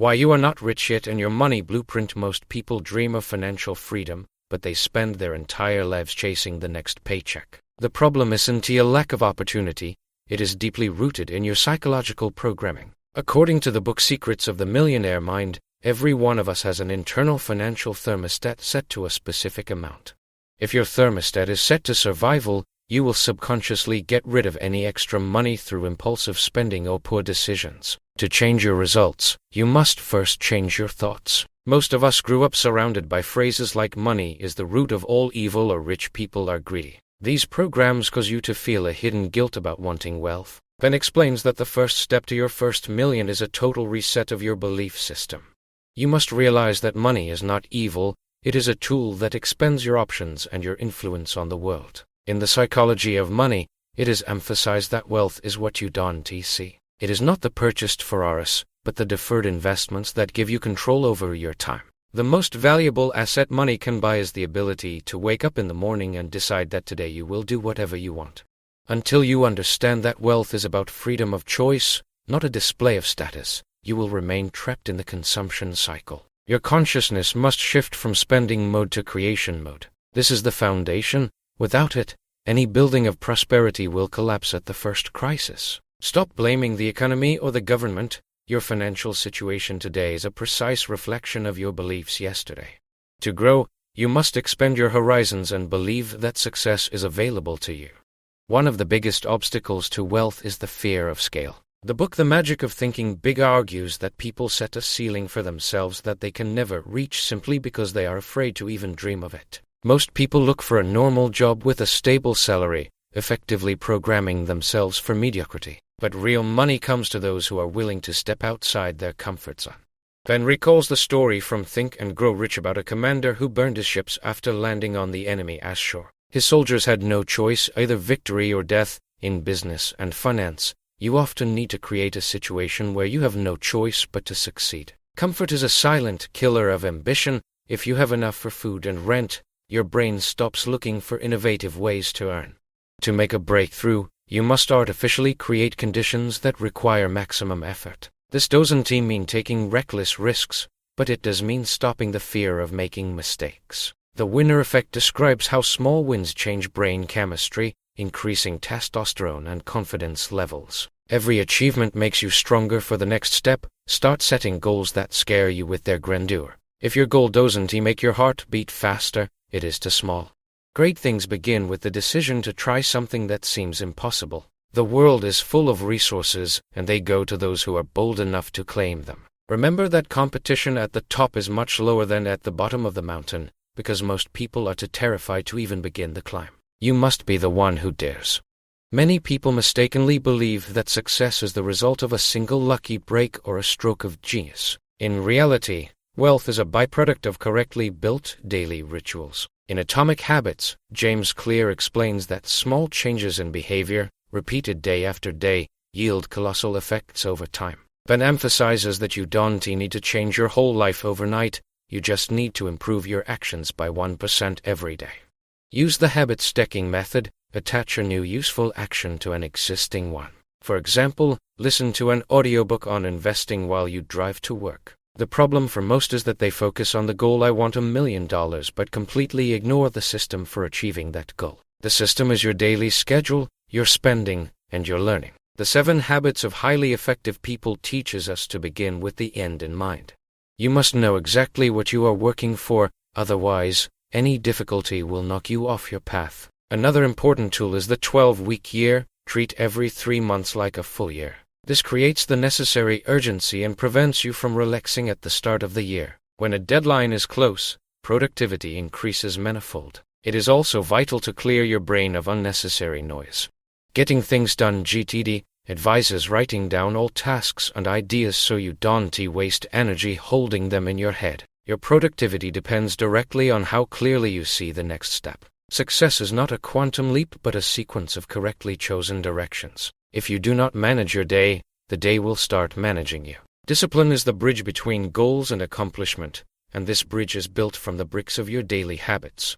Why you are not rich yet and your money blueprint. Most people dream of financial freedom, but they spend their entire lives chasing the next paycheck. The problem isn't a lack of opportunity, it is deeply rooted in your psychological programming. According to the book Secrets of the Millionaire Mind, every one of us has an internal financial thermostat set to a specific amount. If your thermostat is set to survival, you will subconsciously get rid of any extra money through impulsive spending or poor decisions. To change your results, you must first change your thoughts. Most of us grew up surrounded by phrases like money is the root of all evil or rich people are greedy. These programs cause you to feel a hidden guilt about wanting wealth. Ben explains that the first step to your first million is a total reset of your belief system. You must realize that money is not evil, it is a tool that expands your options and your influence on the world. In the psychology of money, it is emphasized that wealth is what you don't see. It is not the purchased Ferraris, but the deferred investments that give you control over your time. The most valuable asset money can buy is the ability to wake up in the morning and decide that today you will do whatever you want. Until you understand that wealth is about freedom of choice, not a display of status, you will remain trapped in the consumption cycle. Your consciousness must shift from spending mode to creation mode. This is the foundation. Without it, any building of prosperity will collapse at the first crisis. Stop blaming the economy or the government. Your financial situation today is a precise reflection of your beliefs yesterday. To grow, you must expand your horizons and believe that success is available to you. One of the biggest obstacles to wealth is the fear of scale. The book The Magic of Thinking Big argues that people set a ceiling for themselves that they can never reach simply because they are afraid to even dream of it. Most people look for a normal job with a stable salary, effectively programming themselves for mediocrity. But real money comes to those who are willing to step outside their comfort zone. Ben recalls the story from Think and Grow Rich about a commander who burned his ships after landing on the enemy shore. His soldiers had no choice, either victory or death. In business and finance, you often need to create a situation where you have no choice but to succeed. Comfort is a silent killer of ambition. If you have enough for food and rent, your brain stops looking for innovative ways to earn. To make a breakthrough, you must artificially create conditions that require maximum effort. This doesn't mean taking reckless risks, but it does mean stopping the fear of making mistakes. The winner effect describes how small wins change brain chemistry, increasing testosterone and confidence levels. Every achievement makes you stronger for the next step. Start setting goals that scare you with their grandeur. If your goal doesn't make your heart beat faster, it is too small. Great things begin with the decision to try something that seems impossible. The world is full of resources, and they go to those who are bold enough to claim them. Remember that competition at the top is much lower than at the bottom of the mountain, because most people are too terrified to even begin the climb. You must be the one who dares. Many people mistakenly believe that success is the result of a single lucky break or a stroke of genius. In reality, wealth is a byproduct of correctly built daily rituals. In Atomic Habits, James Clear explains that small changes in behavior, repeated day after day, yield colossal effects over time. Ben emphasizes that you don't need to change your whole life overnight, you just need to improve your actions by 1% every day. Use the habit stacking method, attach a new useful action to an existing one. For example, listen to an audiobook on investing while you drive to work. The problem for most is that they focus on the goal I want $1 million but completely ignore the system for achieving that goal. The system is your daily schedule, your spending, and your learning. The 7 Habits of Highly Effective People teaches us to begin with the end in mind. You must know exactly what you are working for, otherwise, any difficulty will knock you off your path. Another important tool is the 12-week year. Treat every 3 months like a full year. This creates the necessary urgency and prevents you from relaxing at the start of the year. When a deadline is close, productivity increases manifold. It is also vital to clear your brain of unnecessary noise. Getting things done GTD advises writing down all tasks and ideas so you don't waste energy holding them in your head. Your productivity depends directly on how clearly you see the next step. Success is not a quantum leap but a sequence of correctly chosen directions. If you do not manage your day, the day will start managing you. Discipline is the bridge between goals and accomplishment, and this bridge is built from the bricks of your daily habits.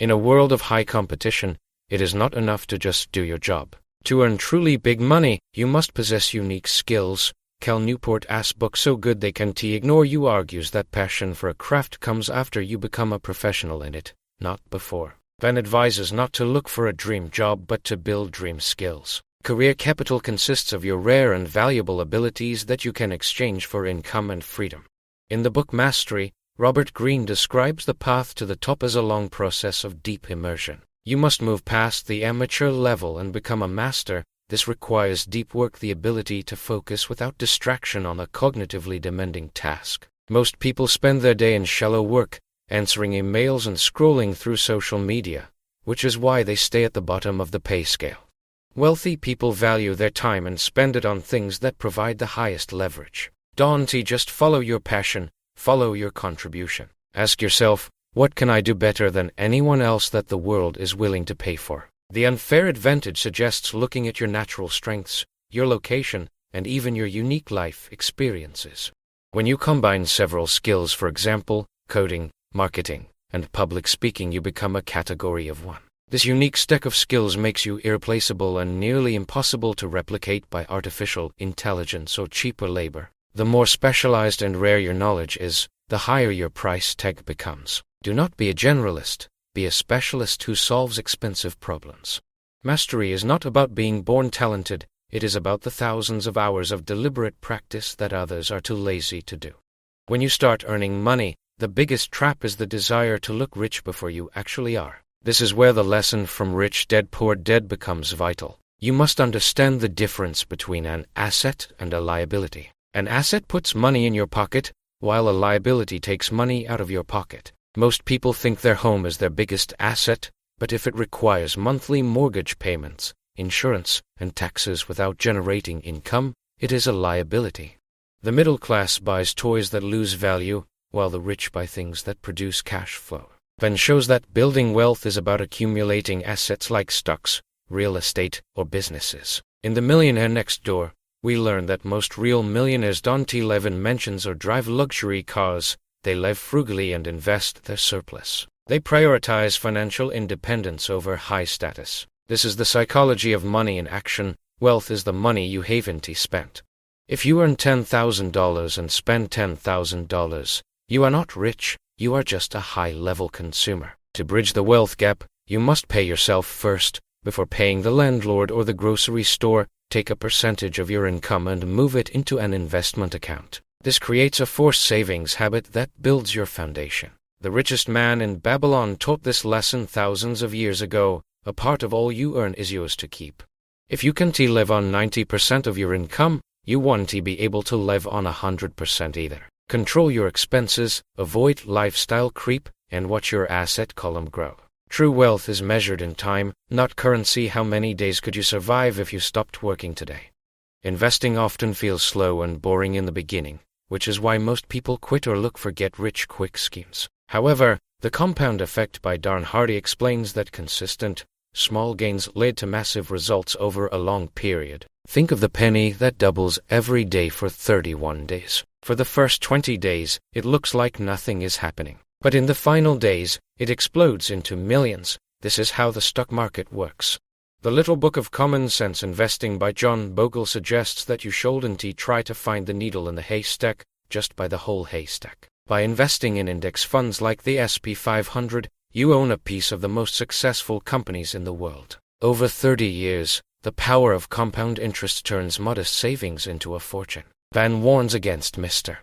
In a world of high competition, it is not enough to just do your job. To earn truly big money, you must possess unique skills, Cal Newport's book So Good They Can't Ignore You argues that passion for a craft comes after you become a professional in it, not before. Van advises not to look for a dream job but to build dream skills. Career capital consists of your rare and valuable abilities that you can exchange for income and freedom. In the book Mastery, Robert Greene describes the path to the top as a long process of deep immersion. You must move past the amateur level and become a master. This requires deep work, the ability to focus without distraction on a cognitively demanding task. Most people spend their day in shallow work, answering emails and scrolling through social media, which is why they stay at the bottom of the pay scale. Wealthy people value their time and spend it on things that provide the highest leverage. Don't just follow your passion, follow your contribution. Ask yourself, what can I do better than anyone else that the world is willing to pay for? The unfair advantage suggests looking at your natural strengths, your location, and even your unique life experiences. When you combine several skills, for example, coding, marketing, and public speaking, you become a category of one. This unique stack of skills makes you irreplaceable and nearly impossible to replicate by artificial intelligence or cheaper labor. The more specialized and rare your knowledge is, the higher your price tag becomes. Do not be a generalist, be a specialist who solves expensive problems. Mastery is not about being born talented, it is about the thousands of hours of deliberate practice that others are too lazy to do. When you start earning money, the biggest trap is the desire to look rich before you actually are. This is where the lesson from Rich Dad Poor Dad becomes vital. You must understand the difference between an asset and a liability. An asset puts money in your pocket, while a liability takes money out of your pocket. Most people think their home is their biggest asset, but if it requires monthly mortgage payments, insurance, and taxes without generating income, it is a liability. The middle class buys toys that lose value, while the rich buy things that produce cash flow. Van shows that building wealth is about accumulating assets like stocks, real estate, or businesses. In The Millionaire Next Door, we learn that most real millionaires don't live in mansions or drive luxury cars. They live frugally and invest their surplus. They prioritize financial independence over high status. This is the psychology of money in action. Wealth is the money you haven't spent. If you earn $10,000 and spend $10,000, you are not rich, you are just a high-level consumer. To bridge the wealth gap, you must pay yourself first. Before paying the landlord or the grocery store, take a percentage of your income and move it into an investment account. This creates a forced savings habit that builds your foundation. The richest man in Babylon taught this lesson thousands of years ago. A part of all you earn is yours to keep. If you can't live on 90% of your income, you won't be able to live on 100% either. Control your expenses, avoid lifestyle creep, and watch your asset column grow. True wealth is measured in time, not currency. How many days could you survive if you stopped working today? Investing often feels slow and boring in the beginning, which is why most people quit or look for get-rich-quick schemes. However, the compound effect by Darren Hardy explains that consistent, small gains lead to massive results over a long period. Think of the penny that doubles every day for 31 days. For the first 20 days, it looks like nothing is happening. But in the final days, it explodes into millions. This is how the stock market works. The Little Book of Common Sense Investing by John Bogle suggests that you shouldn't try to find the needle in the haystack, just buy the whole haystack. By investing in index funds like the SP 500, you own a piece of the most successful companies in the world. Over 30 years, the power of compound interest turns modest savings into a fortune. Van warns against Mr.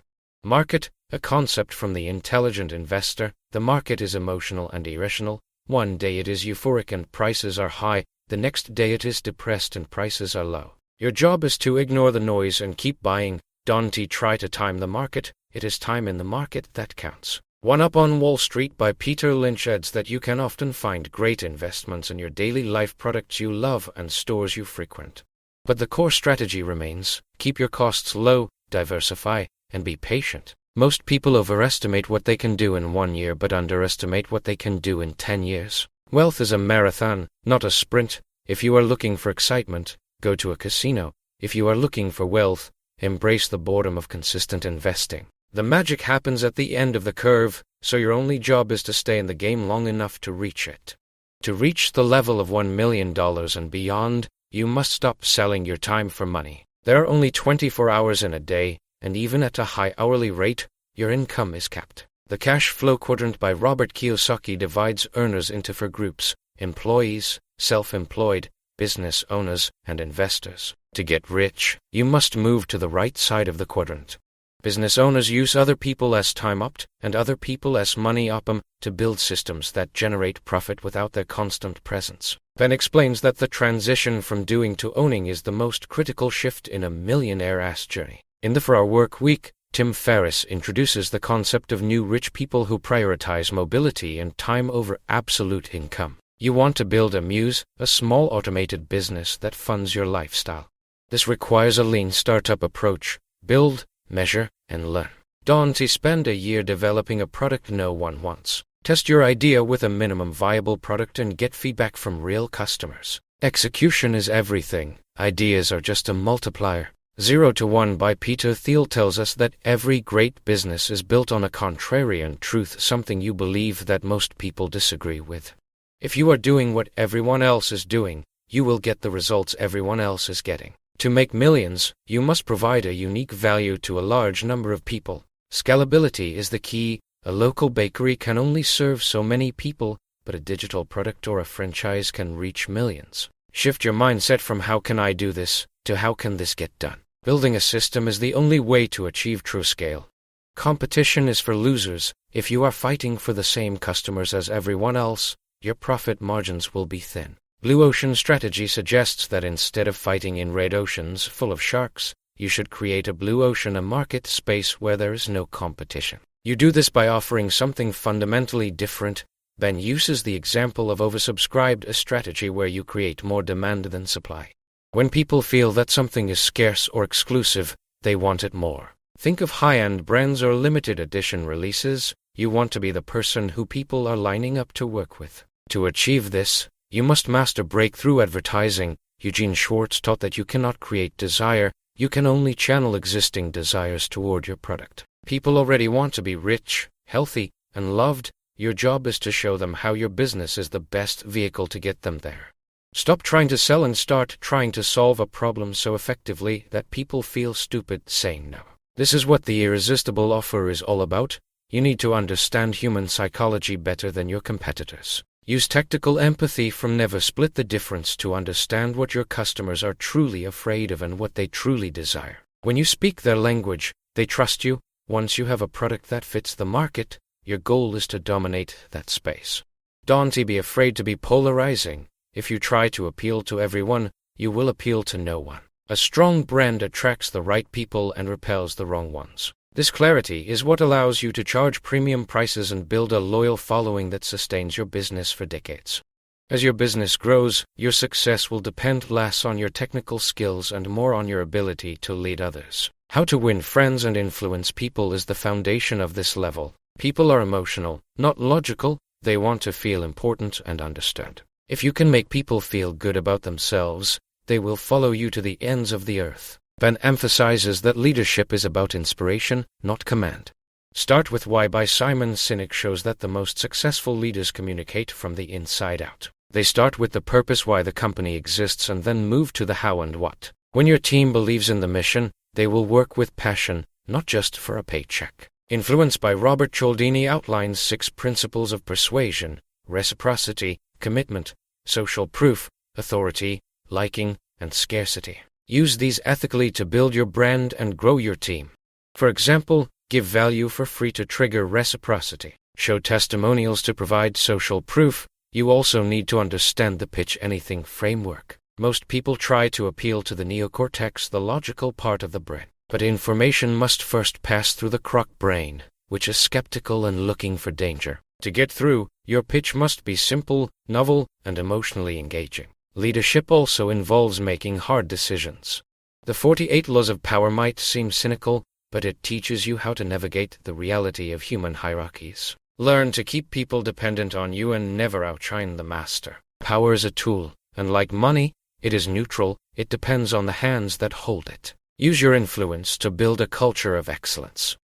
Market, a concept from The Intelligent Investor. The market is emotional and irrational. One day it is euphoric and prices are high, the next day it is depressed and prices are low. Your job is to ignore the noise and keep buying. Don't try to time the market, it is time in the market that counts. One Up on Wall Street by Peter Lynch adds that you can often find great investments in your daily life, products you love and stores you frequent. But the core strategy remains: keep your costs low, diversify, and be patient. Most people overestimate what they can do in 1 year but underestimate what they can do in 10 years. Wealth is a marathon, not a sprint. If you are looking for excitement, go to a casino. If you are looking for wealth, embrace the boredom of consistent investing. The magic happens at the end of the curve, so your only job is to stay in the game long enough to reach it. To reach the level of $1 million and beyond, you must stop selling your time for money. There are only 24 hours in a day, and even at a high hourly rate, your income is capped. The cash flow quadrant by Robert Kiyosaki divides earners into four groups: employees, self-employed, business owners, and investors. To get rich, you must move to the right side of the quadrant. Business owners use other people as time opt and other people as money op to build systems that generate profit without their constant presence. Ben explains that the transition from doing to owning is the most critical shift in a millionaire-ass journey. In the 4-Hour Work Week, Tim Ferriss introduces the concept of new rich people who prioritize mobility and time over absolute income. You want to build a muse, a small automated business that funds your lifestyle. This requires a lean startup approach: build, measure, and learn. Don't spend a year developing a product no one wants. Test your idea with a minimum viable product and get feedback from real customers. Execution is everything. Ideas are just a multiplier. 0 to 1 by Peter Thiel tells us that every great business is built on a contrarian truth, something you believe that most people disagree with. If you are doing what everyone else is doing, you will get the results everyone else is getting. To make millions, you must provide a unique value to a large number of people. Scalability is the key. A local bakery can only serve so many people, but a digital product or a franchise can reach millions. Shift your mindset from "how can I do this" to "how can this get done?" Building a system is the only way to achieve true scale. Competition is for losers. If you are fighting for the same customers as everyone else, your profit margins will be thin. Blue Ocean Strategy suggests that instead of fighting in red oceans full of sharks, you should create a blue ocean, a market space where there is no competition. You do this by offering something fundamentally different. Ben uses the example of oversubscribed, a strategy where you create more demand than supply. When people feel that something is scarce or exclusive, they want it more. Think of high-end brands or limited edition releases. You want to be the person who people are lining up to work with. To achieve this, you must master breakthrough advertising. Eugene Schwartz taught that you cannot create desire, you can only channel existing desires toward your product. People already want to be rich, healthy, and loved. Your job is to show them how your business is the best vehicle to get them there. Stop trying to sell and start trying to solve a problem so effectively that people feel stupid saying no. This is what the irresistible offer is all about. You need to understand human psychology better than your competitors. Use tactical empathy from never split the difference to understand what your customers are truly afraid of and what they truly desire. When you speak their language, they trust you. Once you have a product that fits the market, your goal is to dominate that space. Don't be afraid to be polarizing. If you try to appeal to everyone, you will appeal to no one. A strong brand attracts the right people and repels the wrong ones. This clarity is what allows you to charge premium prices and build a loyal following that sustains your business for decades. As your business grows, your success will depend less on your technical skills and more on your ability to lead others. How to win friends and influence people is the foundation of this level. People are emotional, not logical. They want to feel important and understood. If you can make people feel good about themselves, they will follow you to the ends of the earth. Ben emphasizes that leadership is about inspiration, not command. Start with Why by Simon Sinek shows that the most successful leaders communicate from the inside out. They start with the purpose, why the company exists, and then move to the how and what. When your team believes in the mission, they will work with passion, not just for a paycheck. Influence by Robert Cialdini outlines 6 principles of persuasion: reciprocity, commitment, social proof, authority, liking, and scarcity. Use these ethically to build your brand and grow your team. For example, give value for free to trigger reciprocity. Show testimonials to provide social proof. You also need to understand the pitch anything framework. Most people try to appeal to the neocortex, the logical part of the brain. But information must first pass through the croc brain, which is skeptical and looking for danger. To get through, your pitch must be simple, novel, and emotionally engaging. Leadership also involves making hard decisions. The 48 Laws of Power might seem cynical, but it teaches you how to navigate the reality of human hierarchies. Learn to keep people dependent on you and never outshine the master. Power is a tool, and like money, it is neutral. It depends on the hands that hold it. Use your influence to build a culture of excellence.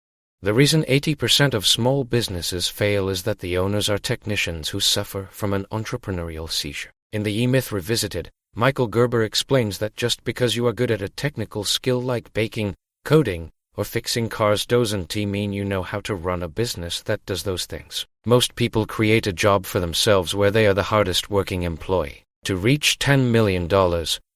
The reason 80% of small businesses fail is that the owners are technicians who suffer from an entrepreneurial seizure. In the E-Myth Revisited, Michael Gerber explains that just because you are good at a technical skill like baking, coding, or fixing cars doesn't mean you know how to run a business that does those things. Most people create a job for themselves where they are the hardest working employee. To reach $10 million,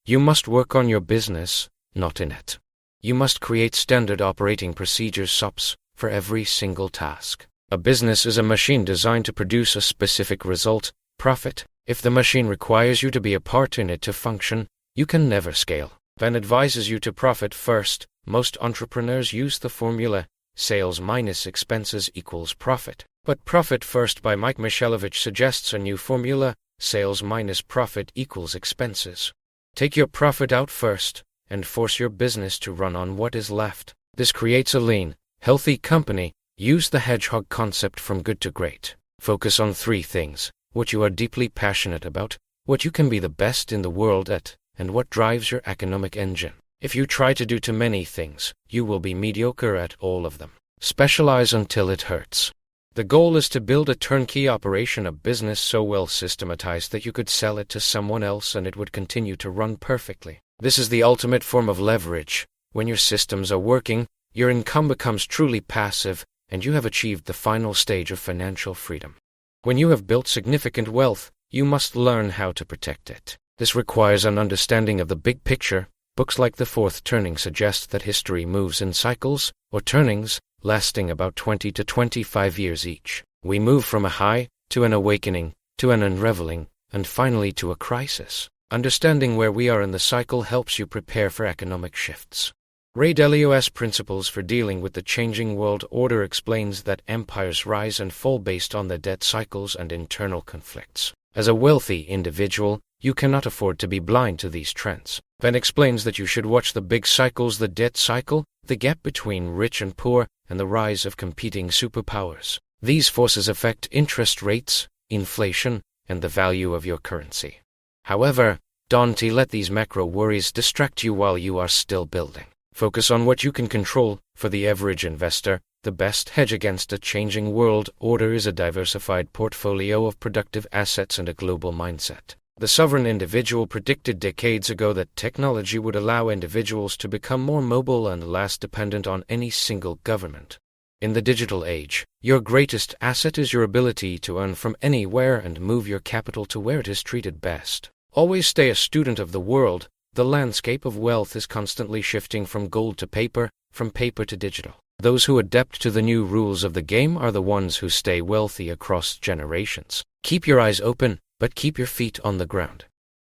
you must work on your business, not in it. You must create standard operating procedures (SOPs) for every single task. A business is a machine designed to produce a specific result, profit. If the machine requires you to be a part in it to function, you can never scale. Van advises you to profit first. Most entrepreneurs use the formula, sales minus expenses equals profit. But Profit First by Mike Michalowicz suggests a new formula, sales minus profit equals expenses. Take your profit out first, and force your business to run on what is left. This creates a lean, healthy company. Use the hedgehog concept from good to great. Focus on 3 things: what you are deeply passionate about, what you can be the best in the world at, and what drives your economic engine. If you try to do too many things, you will be mediocre at all of them. Specialize until it hurts. The goal is to build a turnkey operation, a business so well systematized that you could sell it to someone else and it would continue to run perfectly. This is the ultimate form of leverage. When your systems are working, your income becomes truly passive, and you have achieved the final stage of financial freedom. When you have built significant wealth, you must learn how to protect it. This requires an understanding of the big picture. Books like The Fourth Turning suggest that history moves in cycles, or turnings, lasting about 20 to 25 years each. We move from a high, to an awakening, to an unraveling, and finally to a crisis. Understanding where we are in the cycle helps you prepare for economic shifts. Ray Dalio's Principles for Dealing with the Changing World Order explains that empires rise and fall based on their debt cycles and internal conflicts. As a wealthy individual, you cannot afford to be blind to these trends. Van explains that you should watch the big cycles: the debt cycle, the gap between rich and poor, and the rise of competing superpowers. These forces affect interest rates, inflation, and the value of your currency. However, don't let these macro worries distract you while you are still building. Focus on what you can control. For the average investor, the best hedge against a changing world order is a diversified portfolio of productive assets and a global mindset. The sovereign individual predicted decades ago that technology would allow individuals to become more mobile and less dependent on any single government. In the digital age, your greatest asset is your ability to earn from anywhere and move your capital to where it is treated best. Always stay a student of the world. The landscape of wealth is constantly shifting from gold to paper, from paper to digital. Those who adapt to the new rules of the game are the ones who stay wealthy across generations. Keep your eyes open, but keep your feet on the ground.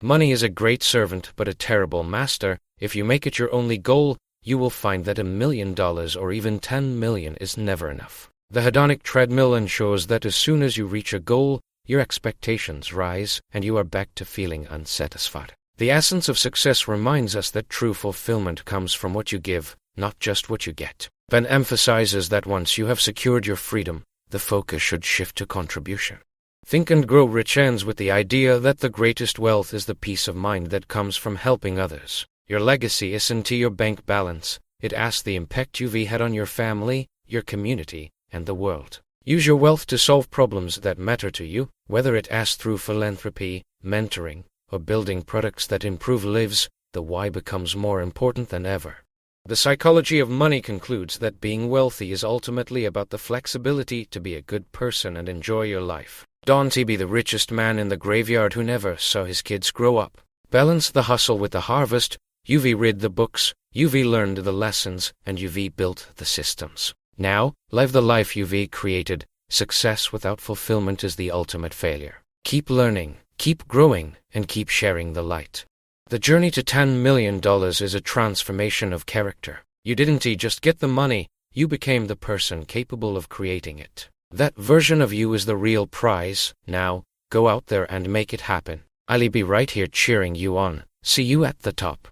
Money is a great servant but a terrible master. If you make it your only goal, you will find that $1 million or even 10 million is never enough. The hedonic treadmill ensures that as soon as you reach a goal, your expectations rise and you are back to feeling unsatisfied. The essence of success reminds us that true fulfillment comes from what you give, not just what you get. Van emphasizes that once you have secured your freedom, the focus should shift to contribution. Think and Grow Rich ends with the idea that the greatest wealth is the peace of mind that comes from helping others. Your legacy isn't your bank balance, it asks the impact you've had on your family, your community, and the world. Use your wealth to solve problems that matter to you, whether it asks through philanthropy, mentoring, or building products that improve lives. The why becomes more important than ever. The Psychology of Money concludes that being wealthy is ultimately about the flexibility to be a good person and enjoy your life. Don't be the richest man in the graveyard who never saw his kids grow up. Balance the hustle with the harvest. You've read the books, you've learned the lessons, and you've built the systems. Now, live the life you've created. Success without fulfillment is the ultimate failure. Keep learning, keep growing, and keep sharing the light. The journey to $10 million is a transformation of character. You didn't just get the money, you became the person capable of creating it. That version of you is the real prize. Now, go out there and make it happen. I'll be right here cheering you on. See you at the top.